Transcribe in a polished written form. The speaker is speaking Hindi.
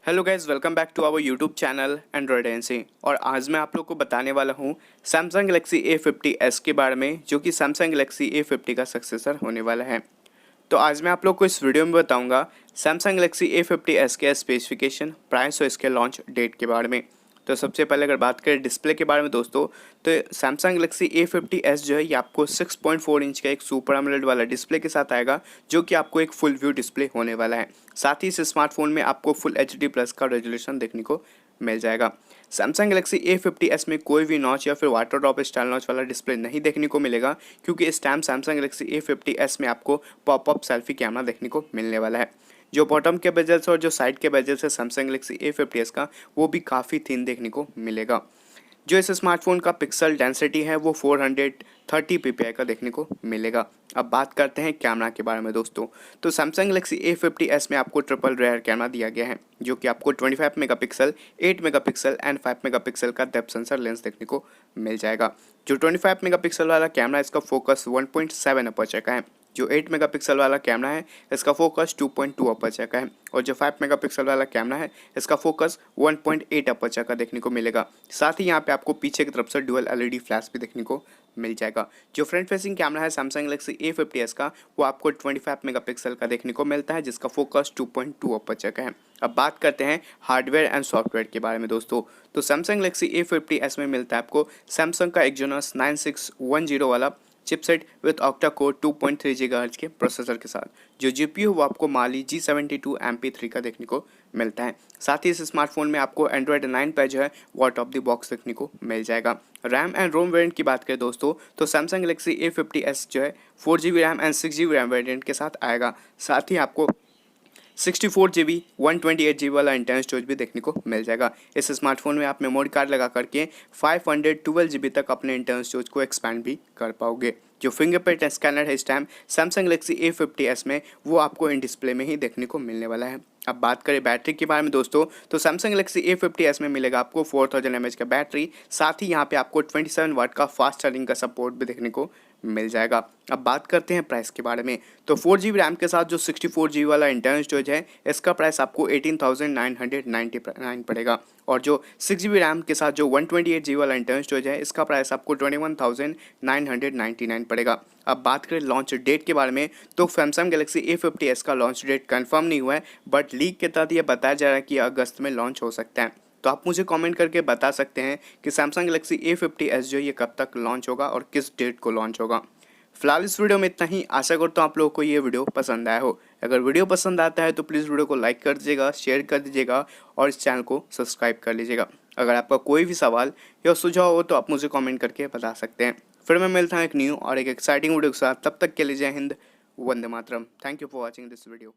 Hello guys, welcome back to our YouTube channel Android NC. और आज मैं आप लोग को बताने वाला हूँ सैमसंग गैलेक्सी A50s के बारे में, जो कि सैमसंग गैलेक्सी A50 का सक्सेसर होने वाला है। तो आज मैं आप लोग को इस वीडियो में बताऊंगा सैमसंग गैलेक्सी A50s के स्पेसिफिकेशन, प्राइस और इसके लॉन्च डेट के बारे में। तो सबसे पहले अगर बात करें डिस्प्ले के बारे में दोस्तों, तो सैमसंग गैलेक्सी A50s जो है ये आपको 6.4 इंच का एक सुपर एमोलेड वाला डिस्प्ले के साथ आएगा, जो कि आपको एक फुल व्यू डिस्प्ले होने वाला है। साथ ही इस स्मार्टफोन में आपको फुल HD+ का रेजोल्यूशन देखने को मिल जाएगा। सैमसंग गैलेक्सी A50s में कोई भी नॉच या फिर वाटर ड्रॉप स्टाइल नॉच वाला डिस्प्ले नहीं देखने को मिलेगा, क्योंकि इस टाइम सैमसंग गैलेक्सी A50s में आपको पॉपअप सेल्फी कैमरा देखने को मिलने वाला है। जो बॉटम के बेजल्स और जो साइड के बेजल्स है सैमसंग गैलेक्सी A50s का, वो भी काफ़ी थिन देखने को मिलेगा। जो इस स्मार्टफोन का पिक्सल डेंसिटी है वो 430 ppi का देखने को मिलेगा। अब बात करते हैं कैमरा के बारे में दोस्तों, तो सैमसंग गैलेक्सी A50s में आपको ट्रिपल रेयर कैमरा दिया गया है, जो कि आपको 25 मेगापिक्सल, 8 मेगापिक्सल एंड 5 मेगापिक्सल का डेप्थ सेंसर लेंस देखने को मिल जाएगा। जो 25 मेगापिक्सल वाला कैमरा है इसका फोकस 1.7 अपर्चर का है। जो 8 मेगापिक्सल वाला कैमरा है इसका फोकस 2.2 अपर्चर का है, और जो 5 मेगापिक्सल वाला कैमरा है इसका फोकस 1.8 अपर्चर का देखने को मिलेगा। साथ ही यहाँ पे आपको पीछे की तरफ से डुअल LED फ्लैश भी देखने को मिल जाएगा। जो फ्रंट फेसिंग कैमरा है सैमसंग गैलेक्सी A50s का, वो आपको 25 मेगापिक्सल का देखने को मिलता है, जिसका फोकस 2.2 अपर्चर का है। अब बात करते हैं हार्डवेयर एंड सॉफ्टवेयर के बारे में दोस्तों, तो सैमसंग गैलेक्सी A50s में मिलता है आपको सैमसंग का Exynos 9610 वाला chipset with octa core 2.3 GHz के प्रोसेसर के साथ। जो GPU वो आपको माली G72 MP3 का देखने को मिलता है। साथ ही इस स्मार्टफोन में आपको Android 9 पे जो है वो आउट ऑफ द बॉक्स देखने को मिल जाएगा। रैम एंड रोम वेरिएंट की बात करें दोस्तों, तो सैमसंग गैलेक्सी A50s जो है 4GB RAM and 6GB RAM variant के साथ आएगा। साथ ही आपको 64GB 128GB वाला इंटरनल स्टोरेज भी देखने को मिल जाएगा। इस स्मार्टफोन में आप मेमोरी कार्ड लगा करके 512GB तक अपने इंटरनल स्टोरेज को एक्सपैंड भी कर पाओगे। जो फिंगरप्रिंट स्कैनर है इस टाइम सैमसंग गैलेक्सी A50s में, वो आपको इन डिस्प्ले में ही देखने को मिलने वाला है। अब बात करें बैटरी के बारे में दोस्तों, तो सैमसंग गैलेक्सी A50s में मिलेगा आपको 4000 mAh का बैटरी। साथ ही यहाँ पे आपको 27 वाट का फास्ट चार्जिंग का सपोर्ट भी देखने को मिल जाएगा। अब बात करते हैं प्राइस के बारे में, तो 4GB रैम के साथ जो 64GB वाला इंटरनल स्टोरेज है इसका प्राइस आपको 18,999 पड़ेगा, और जो 6GB रैम के साथ जो 128GB वाला इंटरनल स्टोरेज है इसका प्राइस आपको 21,999 पड़ेगा। अब बात करें लॉन्च डेट के बारे में, तो सैमसंग गैलेक्सी A50s का लॉन्च डेट कंफर्म नहीं हुआ है, बट लीक के तहत यह बताया जा रहा है कि अगस्त में लॉन्च हो सकता है। तो आप मुझे कमेंट करके बता सकते हैं कि सैमसंग गैलेक्सी A50s जो ये कब तक लॉन्च होगा और किस डेट को लॉन्च होगा। फिलहाल इस वीडियो में इतना ही। आशा करता हूँ आप लोगों को ये वीडियो पसंद आया हो। अगर वीडियो पसंद आता है तो प्लीज़ वीडियो को लाइक कर दीजिएगा, शेयर कर दीजिएगा और इस चैनल को सब्सक्राइब कर लीजिएगा। अगर आपका कोई भी सवाल या सुझाव हो तो आप मुझे कमेंट करके बता सकते हैं। फिर मैं मिलता हूँ एक न्यू और एक एक्साइटिंग वीडियो के साथ। तब तक के लिए जय हिंद, वंदे मातरम। Thank you for watching this video.